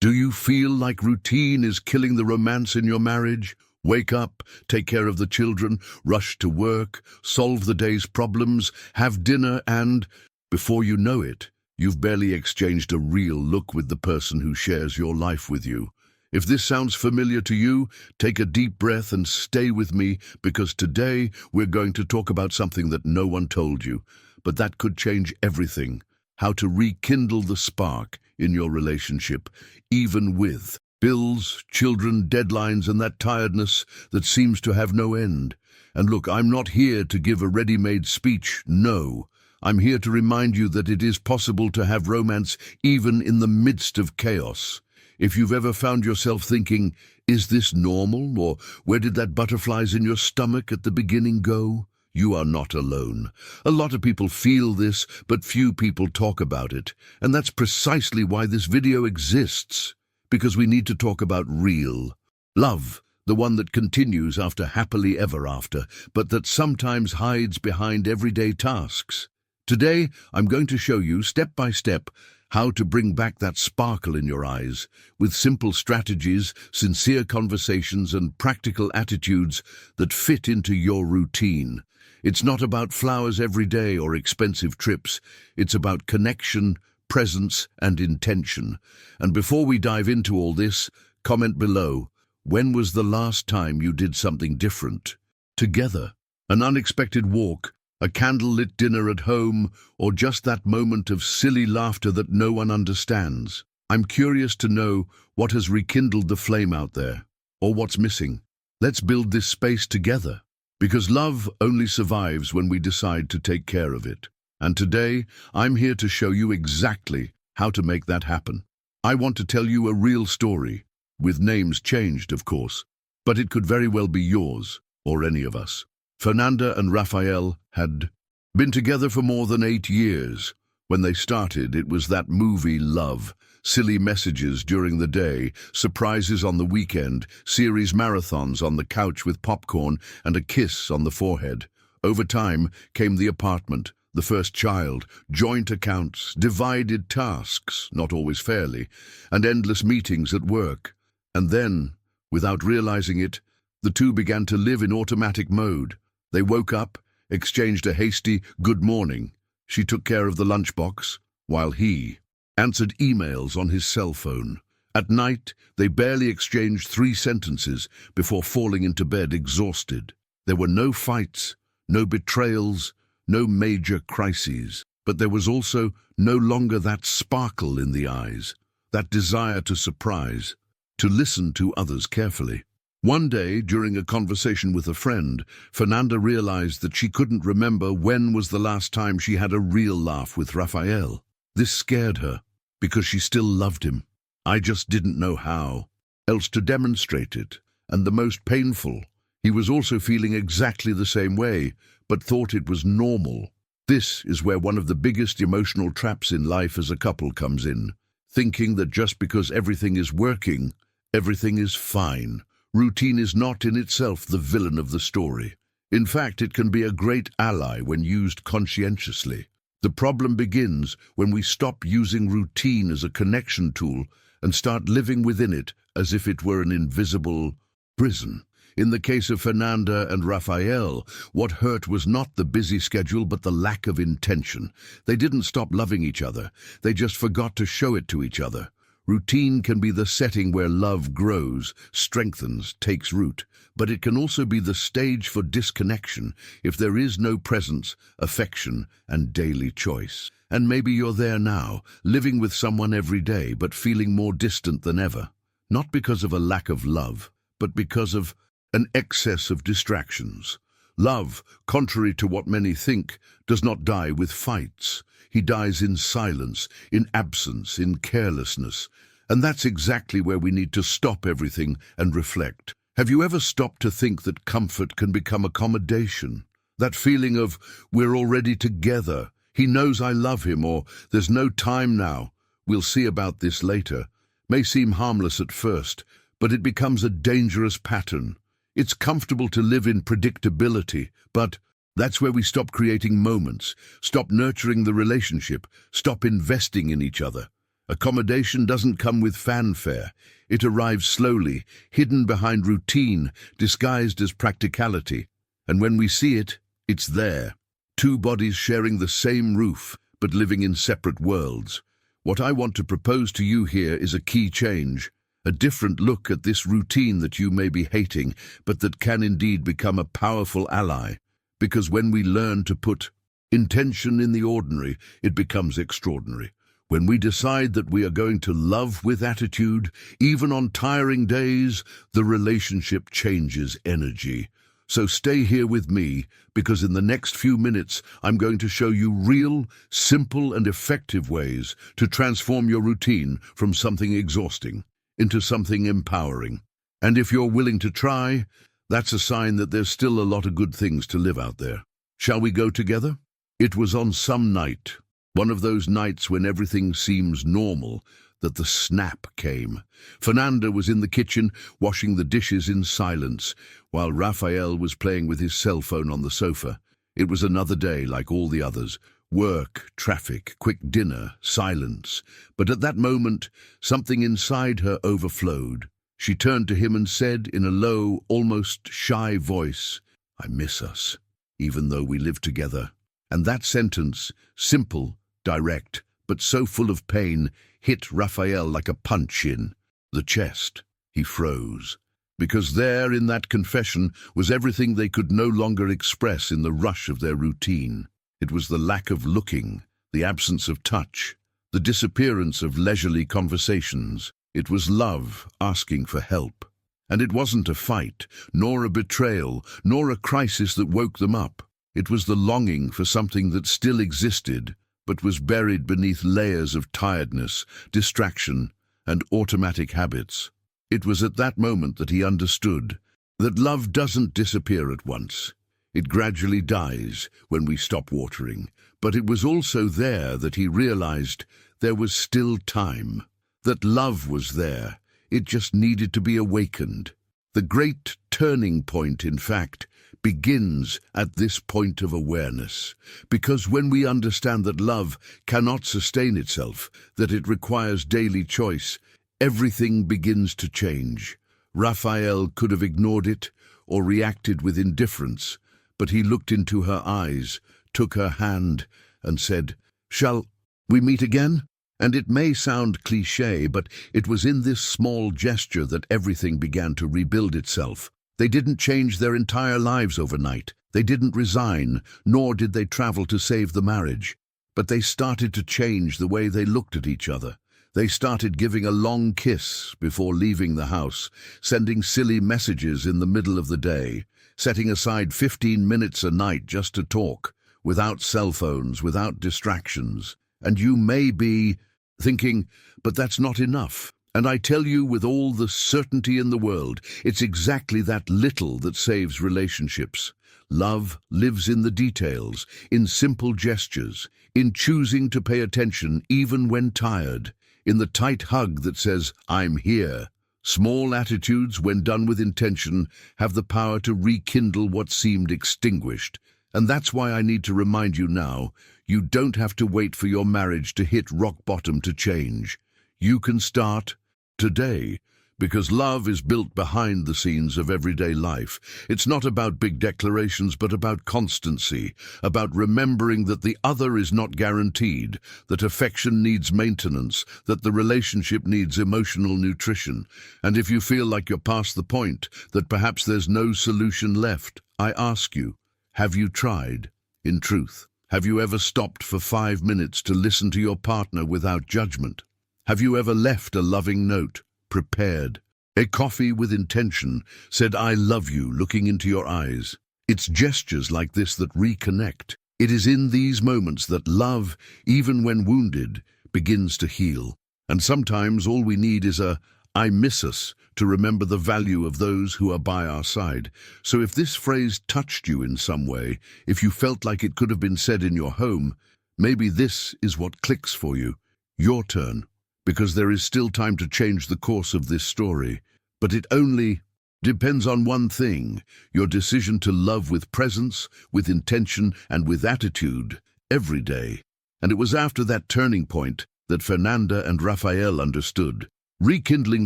Do you feel like routine is killing the romance in your marriage? Wake up, take care of the children, rush to work, solve the day's problems, have dinner, and, before you know it, you've barely exchanged a real look with the person who shares your life with you. If this sounds familiar to you, take a deep breath and stay with me, because today we're going to talk about something that no one told you, but that could change everything: how to rekindle the spark in your relationship, even with bills, children, deadlines, and that tiredness that seems to have no end. And look, I'm not here to give a ready-made speech, no. I'm here to remind you that it is possible to have romance even in the midst of chaos. If you've ever found yourself thinking, is this normal, or where did that butterflies in your stomach at the beginning go? You are not alone. A lot of people feel this, but few people talk about it. And that's precisely why this video exists. Because we need to talk about real love, the one that continues after happily ever after, but that sometimes hides behind everyday tasks. Today, I'm going to show you, step by step, how to bring back that sparkle in your eyes, with simple strategies, sincere conversations, and practical attitudes that fit into your routine. It's not about flowers every day or expensive trips. It's about connection, presence, and intention. And before we dive into all this, comment below, when was the last time you did something different? Together. An unexpected walk, a candlelit dinner at home, or just that moment of silly laughter that no one understands. I'm curious to know what has rekindled the flame out there, or what's missing. Let's build this space together, because love only survives when we decide to take care of it. And today, I'm here to show you exactly how to make that happen. I want to tell you a real story, with names changed, of course, but it could very well be yours, or any of us. Fernanda and Raphael had been together for more than 8 years. When they started, it was that movie love, silly messages during the day, surprises on the weekend, series marathons on the couch with popcorn, and a kiss on the forehead. Over time came the apartment, the first child, joint accounts, divided tasks, not always fairly, and endless meetings at work. And then, without realizing it, the two began to live in automatic mode. They woke up, exchanged a hasty good morning. She took care of the lunchbox, while he answered emails on his cell phone. At night, they barely exchanged 3 sentences before falling into bed exhausted. There were no fights, no betrayals, no major crises. But there was also no longer that sparkle in the eyes, that desire to surprise, to listen to others carefully. One day, during a conversation with a friend, Fernanda realized that she couldn't remember when was the last time she had a real laugh with Raphael. This scared her, because she still loved him. I just didn't know how else to demonstrate it. And the most painful, he was also feeling exactly the same way, but thought it was normal. This is where one of the biggest emotional traps in life as a couple comes in, thinking that just because everything is working, everything is fine. Routine is not in itself the villain of the story. In fact, it can be a great ally when used conscientiously. The problem begins when we stop using routine as a connection tool and start living within it as if it were an invisible prison. In the case of Fernanda and Raphael, what hurt was not the busy schedule but the lack of intention. They didn't stop loving each other. They just forgot to show it to each other. Routine can be the setting where love grows, strengthens, takes root, but it can also be the stage for disconnection if there is no presence, affection, and daily choice. And maybe you're there now, living with someone every day but feeling more distant than ever. Not because of a lack of love, but because of an excess of distractions. Love, contrary to what many think, does not die with fights. He dies in silence, in absence, in carelessness. And that's exactly where we need to stop everything and reflect. Have you ever stopped to think that comfort can become accommodation? That feeling of, we're already together, he knows I love him, or there's no time now, we'll see about this later, may seem harmless at first, but it becomes a dangerous pattern. It's comfortable to live in predictability, but that's where we stop creating moments, stop nurturing the relationship, stop investing in each other. Accommodation doesn't come with fanfare. It arrives slowly, hidden behind routine, disguised as practicality. And when we see it, it's there. Two bodies sharing the same roof, but living in separate worlds. What I want to propose to you here is a key change, a different look at this routine that you may be hating, but that can indeed become a powerful ally. Because when we learn to put intention in the ordinary, it becomes extraordinary. When we decide that we are going to love with attitude, even on tiring days, the relationship changes energy. So stay here with me, because in the next few minutes, I'm going to show you real, simple and effective ways to transform your routine from something exhausting into something empowering. And if you're willing to try, that's a sign that there's still a lot of good things to live out there. Shall we go together? It was on some night, one of those nights when everything seems normal, that the snap came. Fernanda was in the kitchen, washing the dishes in silence, while Raphael was playing with his cell phone on the sofa. It was another day like all the others. Work, traffic, quick dinner, silence. But at that moment, something inside her overflowed. She turned to him and said in a low, almost shy voice, "I miss us, even though we live together." And that sentence, simple, direct, but so full of pain, hit Raphael like a punch in the chest. He froze, because there in that confession was everything they could no longer express in the rush of their routine. It was the lack of looking, the absence of touch, the disappearance of leisurely conversations. It was love asking for help. And it wasn't a fight, nor a betrayal, nor a crisis that woke them up. It was the longing for something that still existed, but was buried beneath layers of tiredness, distraction, and automatic habits. It was at that moment that he understood that love doesn't disappear at once. It gradually dies when we stop watering. But it was also there that he realized there was still time, that love was there. It just needed to be awakened. The great turning point, in fact, begins at this point of awareness. Because when we understand that love cannot sustain itself, that it requires daily choice, everything begins to change. Raphael could have ignored it or reacted with indifference, but he looked into her eyes, took her hand, and said, "Shall we meet again?" And it may sound cliché, but it was in this small gesture that everything began to rebuild itself. They didn't change their entire lives overnight. They didn't resign, nor did they travel to save the marriage. But they started to change the way they looked at each other. They started giving a long kiss before leaving the house, sending silly messages in the middle of the day, setting aside 15 minutes a night just to talk, without cell phones, without distractions. And you may be thinking, but that's not enough. And I tell you with all the certainty in the world, it's exactly that little that saves relationships. Love lives in the details, in simple gestures, in choosing to pay attention even when tired, in the tight hug that says, "I'm here." Small attitudes, when done with intention, have the power to rekindle what seemed extinguished. And that's why I need to remind you now, you don't have to wait for your marriage to hit rock bottom to change. You can start today, because love is built behind the scenes of everyday life. It's not about big declarations, but about constancy, about remembering that the other is not guaranteed, that affection needs maintenance, that the relationship needs emotional nutrition. And if you feel like you're past the point, that perhaps there's no solution left, I ask you, have you tried? In truth, have you ever stopped for 5 minutes to listen to your partner without judgment? Have you ever left a loving note, prepared a coffee with intention, said "I love you" looking into your eyes? It's gestures like this that reconnect. It is in these moments that love, even when wounded, begins to heal. And sometimes all we need is a "I miss us" to remember the value of those who are by our side. So if this phrase touched you in some way, if you felt like it could have been said in your home, maybe this is what clicks for you. Your turn. Because there is still time to change the course of this story. But it only depends on one thing, your decision to love with presence, with intention, and with attitude every day. And it was after that turning point that Fernanda and Raphael understood. Rekindling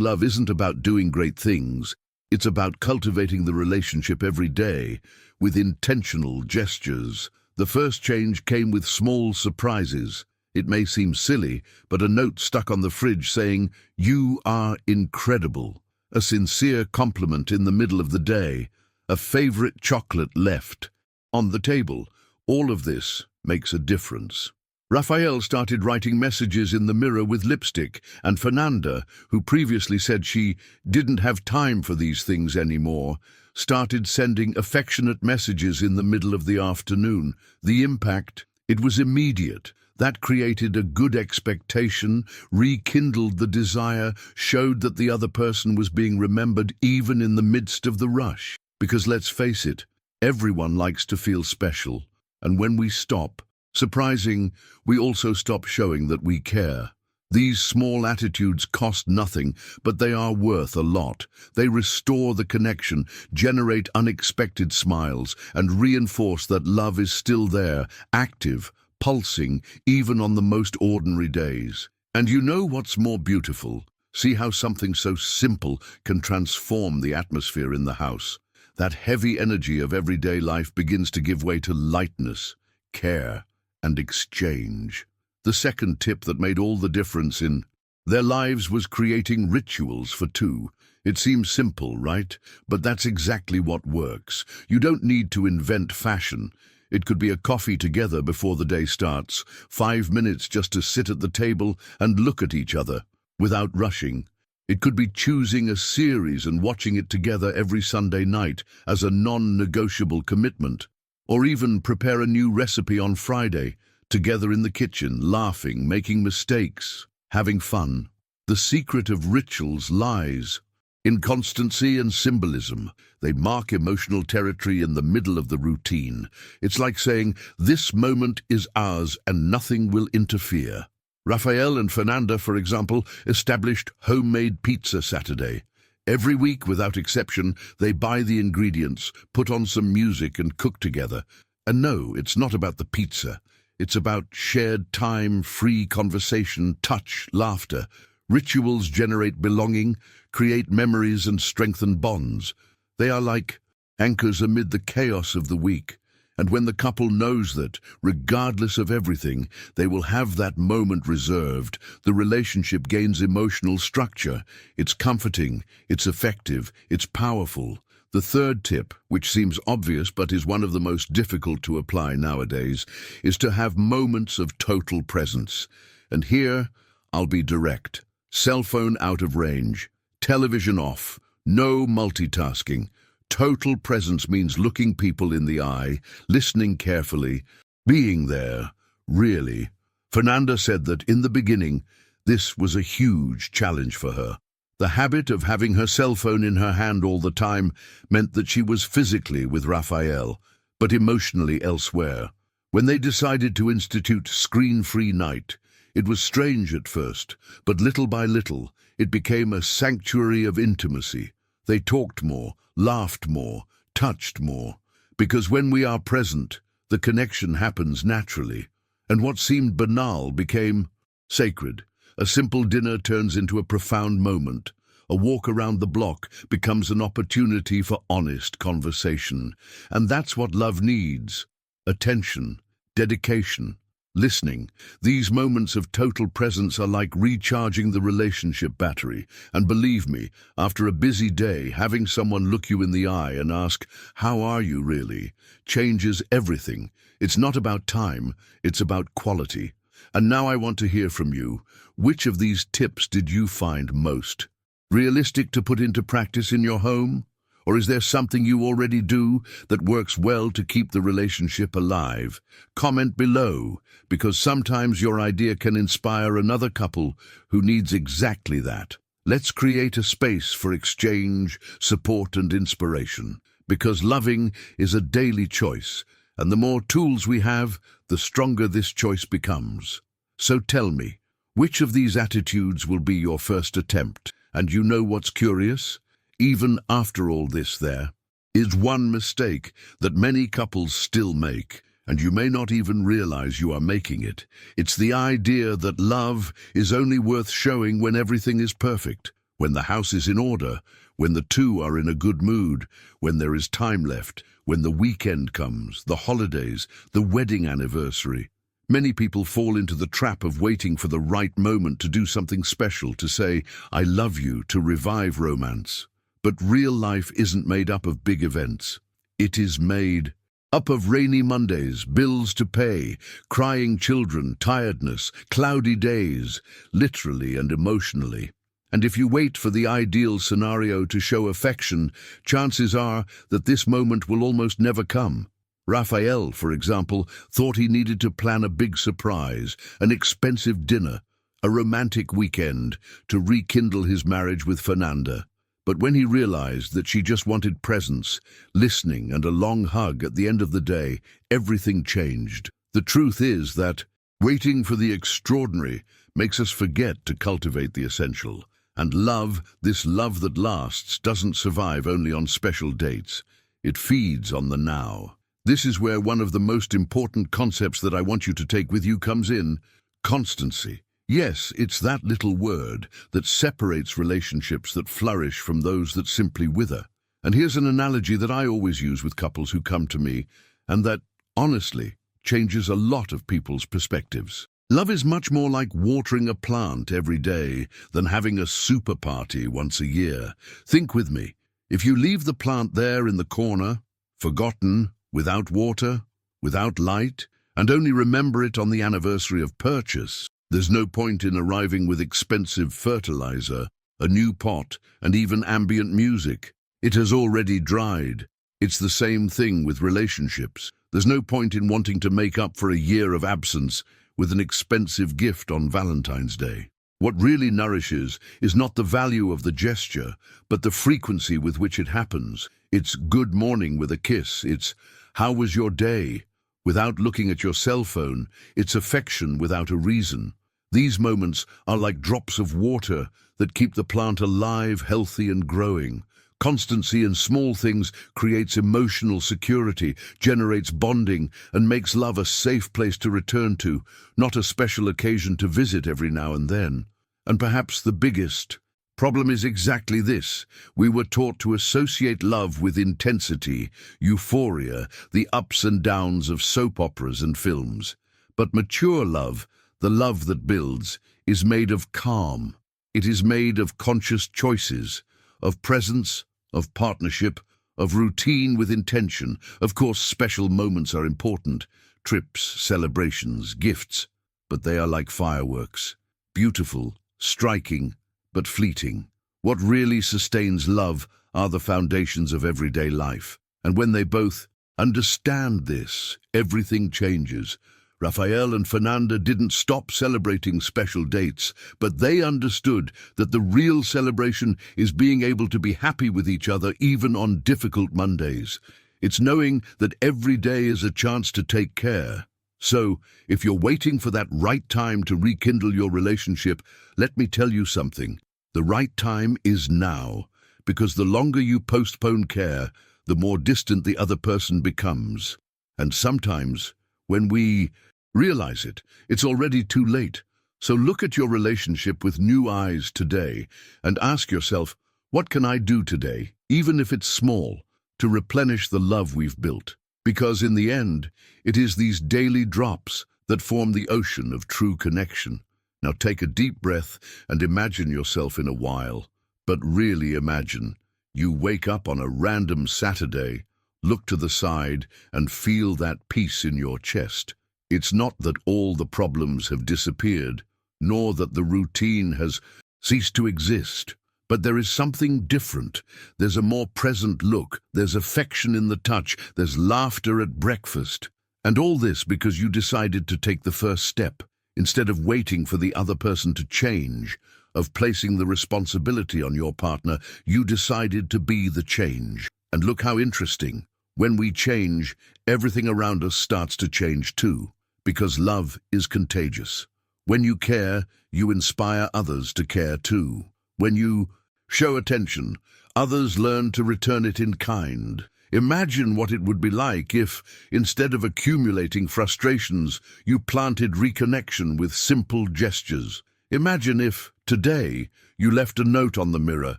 love isn't about doing great things. It's about cultivating the relationship every day with intentional gestures. The first change came with small surprises. It may seem silly, but a note stuck on the fridge saying, "You are incredible." A sincere compliment in the middle of the day. A favorite chocolate left on the table. All of this makes a difference. Raphael started writing messages in the mirror with lipstick, and Fernanda, who previously said she didn't have time for these things anymore, started sending affectionate messages in the middle of the afternoon. The impact, it was immediate. That created a good expectation, rekindled the desire, showed that the other person was being remembered even in the midst of the rush. Because let's face it, everyone likes to feel special, and when we stop, surprising, we also stop showing that we care. These small attitudes cost nothing, but they are worth a lot. They restore the connection, generate unexpected smiles, and reinforce that love is still there, active, pulsing, even on the most ordinary days. And you know what's more beautiful? See how something so simple can transform the atmosphere in the house. That heavy energy of everyday life begins to give way to lightness, care, and exchange. The second tip that made all the difference in their lives was creating rituals for two. It seems simple, right? But that's exactly what works. You don't need to invent fashion. It could be a coffee together before the day starts, 5 minutes just to sit at the table and look at each other without rushing. It could be choosing a series and watching it together every Sunday night as a non-negotiable commitment. Or even prepare a new recipe on Friday, together in the kitchen, laughing, making mistakes, having fun. The secret of rituals lies in constancy and symbolism. They mark emotional territory in the middle of the routine. It's like saying, this moment is ours and nothing will interfere. Raphael and Fernanda, for example, established homemade pizza Saturday. Every week, without exception, they buy the ingredients, put on some music and cook together. And no, it's not about the pizza. It's about shared time, free conversation, touch, laughter. Rituals generate belonging, create memories and strengthen bonds. They are like anchors amid the chaos of the week. And when the couple knows that, regardless of everything, they will have that moment reserved, the relationship gains emotional structure. It's comforting, it's effective, it's powerful. The third tip, which seems obvious but is one of the most difficult to apply nowadays, is to have moments of total presence. And here, I'll be direct. Cell phone out of range, television off, no multitasking. Total presence means looking people in the eye, listening carefully, being there, really. Fernanda said that in the beginning, this was a huge challenge for her. The habit of having her cell phone in her hand all the time meant that she was physically with Raphael, but emotionally elsewhere. When they decided to institute screen-free night, it was strange at first, but little by little, it became a sanctuary of intimacy. They talked more, laughed more, touched more, because when we are present, the connection happens naturally, and what seemed banal became sacred. A simple dinner turns into a profound moment. A walk around the block becomes an opportunity for honest conversation. And that's what love needs: attention, dedication, listening. These moments of total presence are like recharging the relationship battery. And believe me, after a busy day, having someone look you in the eye and ask, "How are you really?" changes everything. It's not about time, it's about quality. And now I want to hear from you. Which of these tips did you find most realistic to put into practice in your home? Or is there something you already do that works well to keep the relationship alive? Comment below, because sometimes your idea can inspire another couple who needs exactly that. Let's create a space for exchange, support, and inspiration, because loving is a daily choice, and the more tools we have, the stronger this choice becomes. So tell me, which of these attitudes will be your first attempt? And you know what's curious? Even after all this, there is one mistake that many couples still make, and you may not even realize you are making it. It's the idea that love is only worth showing when everything is perfect, when the house is in order, when the two are in a good mood, when there is time left, when the weekend comes, the holidays, the wedding anniversary. Many people fall into the trap of waiting for the right moment to do something special, to say, "I love you," to revive romance. But real life isn't made up of big events. It is made up of rainy Mondays, bills to pay, crying children, tiredness, cloudy days, literally and emotionally. And if you wait for the ideal scenario to show affection, chances are that this moment will almost never come. Raphael, for example, thought he needed to plan a big surprise, an expensive dinner, a romantic weekend to rekindle his marriage with Fernanda. But when he realized that she just wanted presence, listening, and a long hug at the end of the day, everything changed. The truth is that waiting for the extraordinary makes us forget to cultivate the essential. And love, this love that lasts, doesn't survive only on special dates. It feeds on the now. This is where one of the most important concepts that I want you to take with you comes in: constancy. Yes, it's that little word that separates relationships that flourish from those that simply wither. And here's an analogy that I always use with couples who come to me, and that, honestly, changes a lot of people's perspectives. Love is much more like watering a plant every day than having a super party once a year. Think with me. If you leave the plant there in the corner, forgotten, without water, without light, and only remember it on the anniversary of purchase, there's no point in arriving with expensive fertilizer, a new pot, and even ambient music. It has already dried. It's the same thing with relationships. There's no point in wanting to make up for a year of absence with an expensive gift on Valentine's Day. What really nourishes is not the value of the gesture, but the frequency with which it happens. It's good morning with a kiss. It's how was your day? Without looking at your cell phone. It's affection without a reason. These moments are like drops of water that keep the plant alive, healthy, and growing. Constancy in small things creates emotional security, generates bonding, and makes love a safe place to return to, not a special occasion to visit every now and then. And perhaps the biggest problem is exactly this. We were taught to associate love with intensity, euphoria, the ups and downs of soap operas and films. But mature love, the love that builds, is made of calm. It is made of conscious choices, of presence, of partnership, of routine with intention. Of course, special moments are important, trips, celebrations, gifts, but they are like fireworks, beautiful, striking, but fleeting. What really sustains love are the foundations of everyday life. And when they both understand this, everything changes. Raphael and Fernanda didn't stop celebrating special dates, but they understood that the real celebration is being able to be happy with each other even on difficult Mondays. It's knowing that every day is a chance to take care. So, if you're waiting for that right time to rekindle your relationship, let me tell you something. The right time is now, because the longer you postpone care, the more distant the other person becomes. And sometimes, when we realize it, it's already too late. So look at your relationship with new eyes today and ask yourself, what can I do today, even if it's small, to replenish the love we've built? Because in the end, it is these daily drops that form the ocean of true connection. Now take a deep breath and imagine yourself in a while, but really imagine. You wake up on a random Saturday, look to the side, and feel that peace in your chest. It's not that all the problems have disappeared, nor that the routine has ceased to exist, but there is something different. There's a more present look, there's affection in the touch, there's laughter at breakfast. And all this because you decided to take the first step, instead of waiting for the other person to change, of placing the responsibility on your partner. You decided to be the change. And look how interesting. When we change, everything around us starts to change too. Because love is contagious. When you care, you inspire others to care too. When you show attention, others learn to return it in kind. Imagine what it would be like if, instead of accumulating frustrations, you planted reconnection with simple gestures. Imagine if, today, you left a note on the mirror,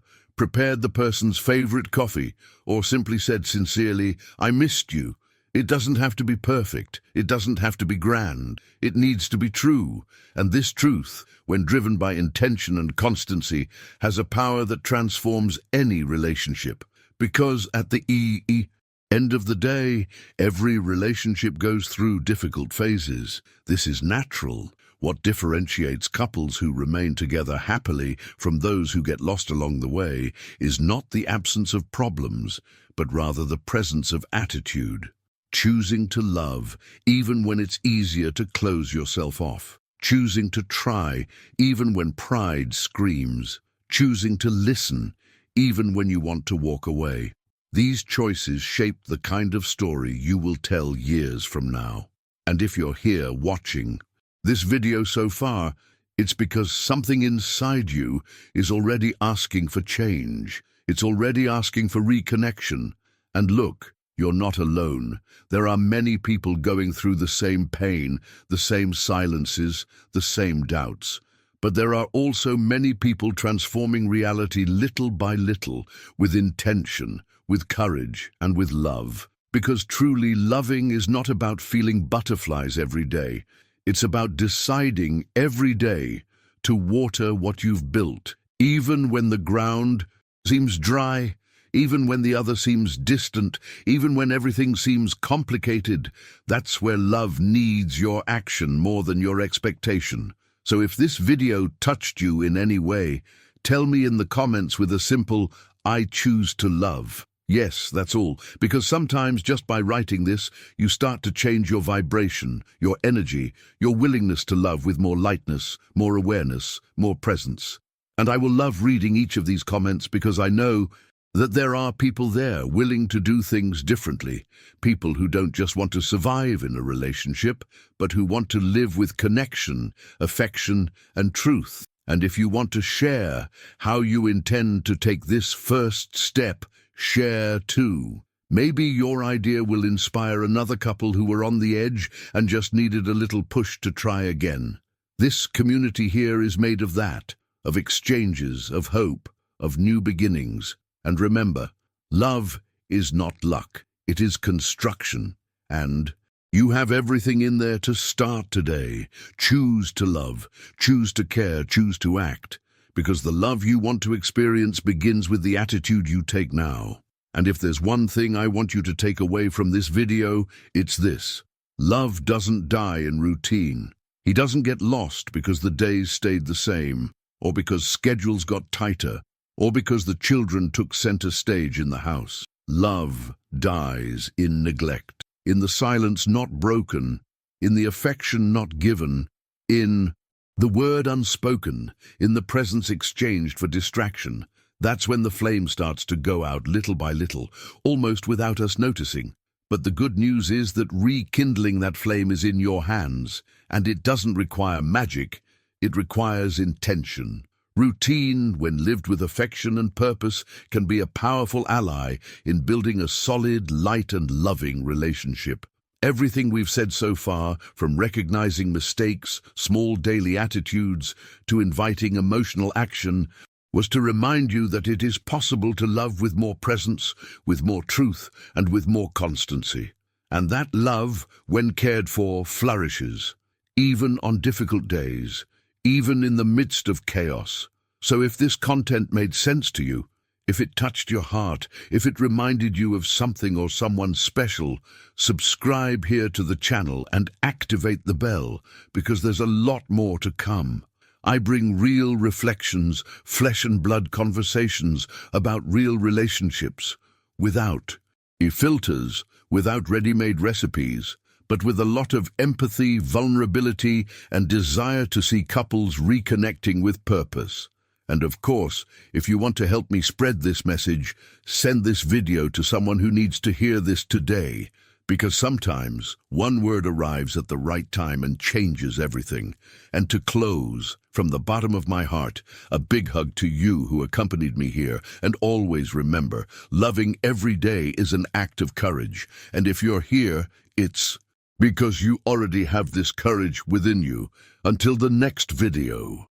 prepared the person's favorite coffee, or simply said sincerely, "I missed you." It doesn't have to be perfect. It doesn't have to be grand. It needs to be true. And this truth, when driven by intention and constancy, has a power that transforms any relationship. Because at the end of the day, every relationship goes through difficult phases. This is natural. What differentiates couples who remain together happily from those who get lost along the way is not the absence of problems, but rather the presence of attitude. Choosing to love, even when it's easier to close yourself off. Choosing to try, even when pride screams. Choosing to listen, even when you want to walk away. These choices shape the kind of story you will tell years from now. And if you're here watching this video so far, it's because something inside you is already asking for change. It's already asking for reconnection. And look, you're not alone. There are many people going through the same pain, the same silences, the same doubts. But there are also many people transforming reality little by little, with intention, with courage, and with love. Because truly loving is not about feeling butterflies every day. It's about deciding every day to water what you've built, even when the ground seems dry, even when the other seems distant, even when everything seems complicated. That's where love needs your action more than your expectation. So if this video touched you in any way, tell me in the comments with a simple, "I choose to love." Yes, that's all. Because sometimes just by writing this, you start to change your vibration, your energy, your willingness to love with more lightness, more awareness, more presence. And I will love reading each of these comments because I know that there are people there willing to do things differently. People who don't just want to survive in a relationship, but who want to live with connection, affection, and truth. And if you want to share how you intend to take this first step, share too. Maybe your idea will inspire another couple who were on the edge and just needed a little push to try again. This community here is made of that, of exchanges, of hope, of new beginnings. And remember, love is not luck, it is construction. And you have everything in there to start today. Choose to love, choose to care, choose to act. Because the love you want to experience begins with the attitude you take now. And if there's one thing I want you to take away from this video, it's this. Love doesn't die in routine. He doesn't get lost because the days stayed the same, or because schedules got tighter, or because the children took center stage in the house. Love dies in neglect, in the silence not broken, in the affection not given, in the word unspoken, in the presence exchanged for distraction. That's when the flame starts to go out little by little, almost without us noticing. But the good news is that rekindling that flame is in your hands, and it doesn't require magic, it requires intention. Routine, when lived with affection and purpose, can be a powerful ally in building a solid, light and loving relationship. Everything we've said so far, from recognizing mistakes, small daily attitudes, to inviting emotional action, was to remind you that it is possible to love with more presence, with more truth, and with more constancy. And that love, when cared for, flourishes, even on difficult days, even in the midst of chaos. So if this content made sense to you, if it touched your heart, if it reminded you of something or someone special, subscribe here to the channel and activate the bell, because there's a lot more to come. I bring real reflections, flesh and blood conversations about real relationships, without filters, without ready-made recipes, but with a lot of empathy, vulnerability, and desire to see couples reconnecting with purpose. And of course, if you want to help me spread this message, send this video to someone who needs to hear this today. Because sometimes one word arrives at the right time and changes everything. And to close, from the bottom of my heart, a big hug to you who accompanied me here. And always remember, loving every day is an act of courage. And if you're here, it's because you already have this courage within you. Until the next video.